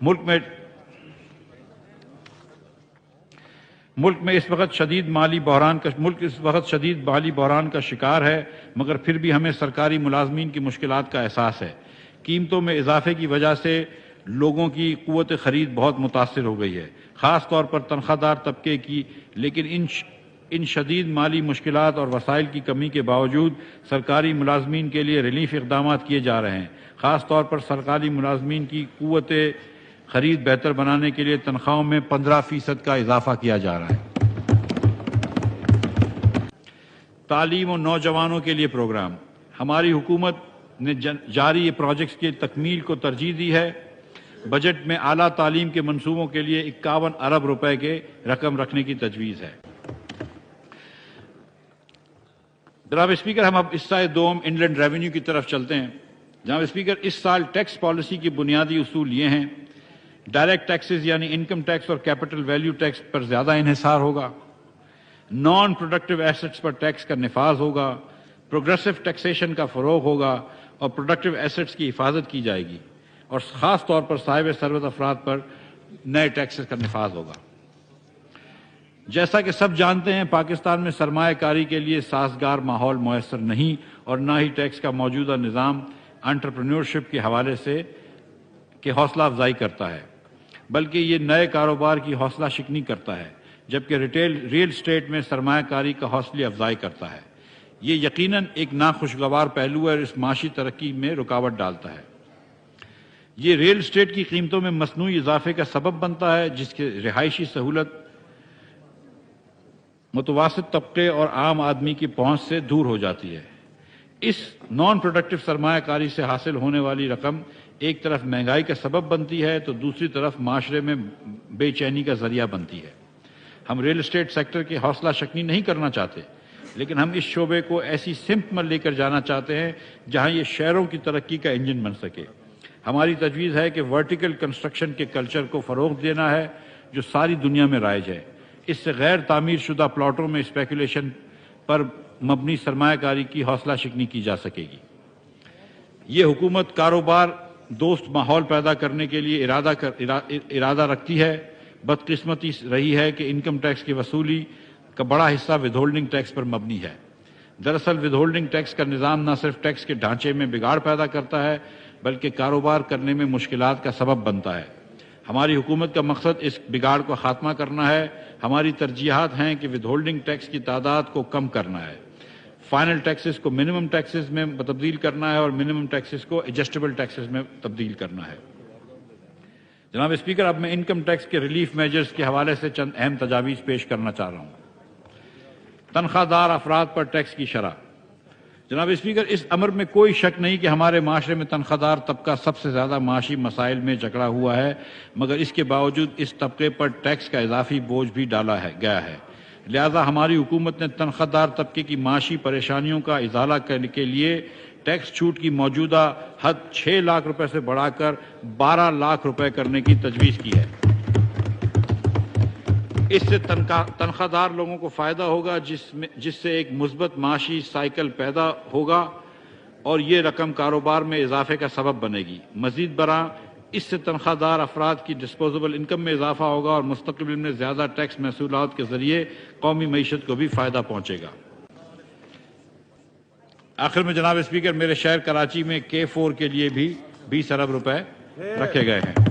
ملک اس وقت شدید مالی بحران کا شکار ہے، مگر پھر بھی ہمیں سرکاری ملازمین کی مشکلات کا احساس ہے۔ قیمتوں میں اضافے کی وجہ سے لوگوں کی قوت خرید بہت متاثر ہو گئی ہے، خاص طور پر تنخواہ دار طبقے کی، لیکن ان شدید مالی مشکلات اور وسائل کی کمی کے باوجود سرکاری ملازمین کے لیے ریلیف اقدامات کیے جا رہے ہیں۔ خاص طور پر سرکاری ملازمین کی قوت خرید بہتر بنانے کے لیے تنخواہوں میں 15% کا اضافہ کیا جا رہا ہے۔ تعلیم و نوجوانوں کے لیے پروگرام۔ ہماری حکومت نے جاری پروجیکٹس کی تکمیل کو ترجیح دی ہے۔ بجٹ میں اعلیٰ تعلیم کے منصوبوں کے لیے 51 ارب روپے کے رقم رکھنے کی تجویز ہے۔ جناب اسپیکر، ہم اب حصہ دوم انلینڈ ریونیو کی طرف چلتے ہیں۔ جناب اسپیکر، اس سال ٹیکس پالیسی کی بنیادی اصول یہ ہیں: ڈائریکٹ ٹیکسز یعنی انکم ٹیکس اور کیپٹل ویلیو ٹیکس پر زیادہ انحصار ہوگا، نان پروڈکٹیو ایسٹس پر ٹیکس کا نفاذ ہوگا، پروگریسو ٹیکسیشن کا فروغ ہوگا اور پروڈکٹیو ایسٹس کی حفاظت کی جائے گی، اور خاص طور پر صاحب ثروت افراد پر نئے ٹیکسز کا نفاذ ہوگا۔ جیسا کہ سب جانتے ہیں، پاکستان میں سرمایہ کاری کے لیے سازگار ماحول میسر نہیں، اور نہ ہی ٹیکس کا موجودہ نظام انٹرپرینیورشپ کے حوالے سے حوصلہ افزائی کرتا ہے، بلکہ یہ نئے کاروبار کی حوصلہ شکنی کرتا ہے، جبکہ ریل اسٹیٹ میں سرمایہ کاری کا حوصلہ افزائی کرتا ہے۔ یہ یقیناً ایک ناخوشگوار پہلو ہے اور اس معاشی ترقی میں رکاوٹ ڈالتا ہے۔ یہ ریل اسٹیٹ کی قیمتوں میں مصنوعی اضافے کا سبب بنتا ہے، جس کے رہائشی سہولت متوسط طبقے اور عام آدمی کی پہنچ سے دور ہو جاتی ہے۔ اس نان پروڈکٹیو سرمایہ کاری سے حاصل ہونے والی رقم ایک طرف مہنگائی کا سبب بنتی ہے تو دوسری طرف معاشرے میں بے چینی کا ذریعہ بنتی ہے۔ ہم ریل اسٹیٹ سیکٹر کی حوصلہ شکنی نہیں کرنا چاہتے، لیکن ہم اس شعبے کو ایسی سمت میں لے کر جانا چاہتے ہیں جہاں یہ شہروں کی ترقی کا انجن بن سکے۔ ہماری تجویز ہے کہ ورٹیکل کنسٹرکشن کے کلچر کو فروغ دینا ہے، جو ساری دنیا میں رائج ہے۔ اس سے غیر تعمیر شدہ پلاٹوں میں اسپیکولیشن پر مبنی سرمایہ کاری کی حوصلہ شکنی کی جا سکے گی۔ یہ حکومت کاروبار دوست ماحول پیدا کرنے کے لیے ارادہ رکھتی ہے۔ بدقسمتی رہی ہے کہ انکم ٹیکس کی وصولی کا بڑا حصہ ود ہولڈنگ ٹیکس پر مبنی ہے۔ دراصل ود ہولڈنگ ٹیکس کا نظام نہ صرف ٹیکس کے ڈھانچے میں بگاڑ پیدا کرتا ہے، بلکہ کاروبار کرنے میں مشکلات کا سبب بنتا ہے۔ ہماری حکومت کا مقصد اس بگاڑ کو خاتمہ کرنا ہے۔ ہماری ترجیحات ہیں کہ ود ہولڈنگ ٹیکس کی تعداد کو کم کرنا ہے، فائنل ٹیکسز کو منیمم ٹیکسز میں تبدیل کرنا ہے اور منیمم ٹیکسز کو ایڈجسٹیبل ٹیکسز میں تبدیل کرنا ہے۔ جناب اسپیکر، اب میں انکم ٹیکس کے ریلیف میجرز کے حوالے سے چند اہم تجاویز پیش کرنا چاہ رہا ہوں۔ تنخواہ دار افراد پر ٹیکس کی شرح۔ جناب اسپیکر، اس امر میں کوئی شک نہیں کہ ہمارے معاشرے میں تنخواہ دار طبقہ سب سے زیادہ معاشی مسائل میں جکڑا ہوا ہے، مگر اس کے باوجود اس طبقے پر ٹیکس کا اضافی بوجھ بھی ڈالا گیا ہے۔ لہذا ہماری حکومت نے تنخواہ دار طبقے کی معاشی پریشانیوں کا ازالہ کرنے کے لیے ٹیکس چھوٹ کی موجودہ حد 6 لاکھ روپے سے بڑھا کر 12 لاکھ روپے کرنے کی تجویز کی ہے۔ اس سے تنخواہ دار لوگوں کو فائدہ ہوگا، جس سے ایک مثبت معاشی سائیکل پیدا ہوگا اور یہ رقم کاروبار میں اضافے کا سبب بنے گی۔ مزید برآں اس سے تنخواہ دار افراد کی ڈسپوزیبل انکم میں اضافہ ہوگا اور مستقبل میں زیادہ ٹیکس محصولات کے ذریعے قومی معیشت کو بھی فائدہ پہنچے گا۔ آخر میں جناب اسپیکر، میرے شہر کراچی میں K4 کے لیے بھی 20 ارب روپے رکھے گئے ہیں۔